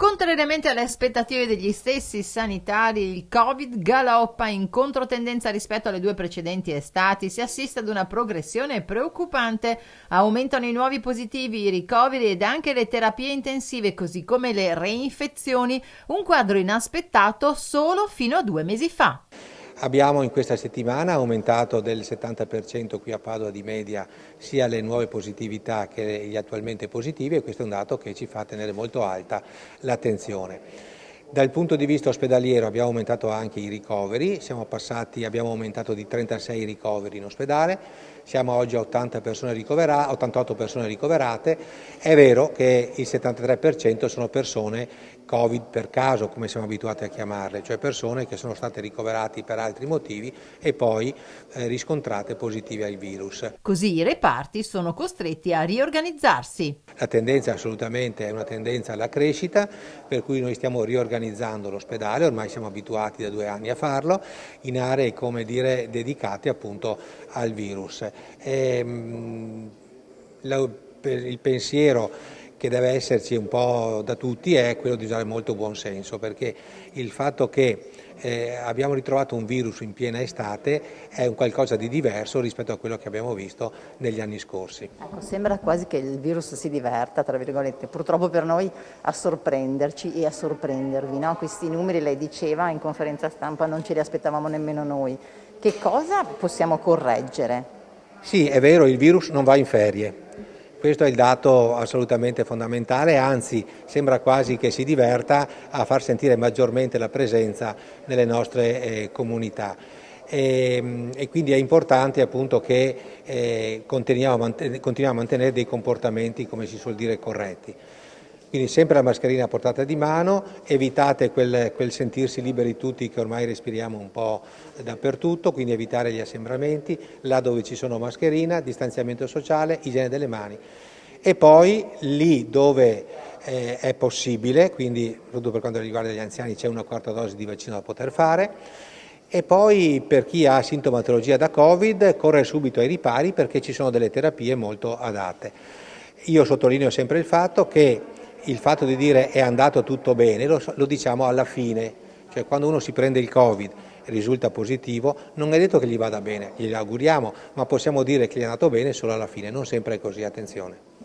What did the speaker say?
Contrariamente alle aspettative degli stessi sanitari, il Covid galoppa in controtendenza rispetto alle due precedenti estati. Si assiste ad una progressione preoccupante. Aumentano i nuovi positivi, i ricoveri ed anche le terapie intensive, così come le reinfezioni, un quadro inaspettato solo fino a 2 mesi fa. Abbiamo in questa settimana aumentato del 70% qui a Padova di media sia le nuove positività che gli attualmente positivi, e questo è un dato che ci fa tenere molto alta l'attenzione. Dal punto di vista ospedaliero abbiamo aumentato anche i ricoveri, abbiamo aumentato di 36 ricoveri in ospedale, siamo oggi a 88 persone ricoverate. È vero che il 73% sono persone Covid per caso, come siamo abituati a chiamarle, cioè persone che sono state ricoverate per altri motivi e poi riscontrate positive al virus. Così i reparti sono costretti a riorganizzarsi. La tendenza assolutamente è una tendenza alla crescita, per cui noi stiamo riorganizzando l'ospedale, ormai siamo abituati da 2 anni a farlo, in aree dedicate appunto al virus. Il pensiero che deve esserci un po' da tutti è quello di usare molto buon senso, perché il fatto che abbiamo ritrovato un virus in piena estate è un qualcosa di diverso rispetto a quello che abbiamo visto negli anni scorsi. Ecco, sembra quasi che il virus si diverta, tra virgolette, purtroppo per noi, a sorprenderci e a sorprendervi, no? Questi numeri, lei diceva in conferenza stampa, non ce li aspettavamo nemmeno noi. Che cosa possiamo correggere? Sì, è vero, il virus non va in ferie. Questo è il dato assolutamente fondamentale, anzi sembra quasi che si diverta a far sentire maggiormente la presenza nelle nostre comunità. E quindi è importante appunto che continuiamo a mantenere dei comportamenti, come si suol dire, corretti. Quindi sempre la mascherina a portata di mano, evitate quel sentirsi liberi tutti che ormai respiriamo un po' dappertutto, quindi evitare gli assembramenti, là dove ci sono mascherina, distanziamento sociale, igiene delle mani. E poi lì dove è possibile, quindi soprattutto per quanto riguarda gli anziani, c'è una quarta dose di vaccino da poter fare. E poi per chi ha sintomatologia da Covid correre subito ai ripari, perché ci sono delle terapie molto adatte. Io sottolineo sempre il fatto di dire è andato tutto bene lo diciamo alla fine, cioè quando uno si prende il Covid e risulta positivo non è detto che gli vada bene, glielo auguriamo, ma possiamo dire che gli è andato bene solo alla fine, non sempre è così, attenzione.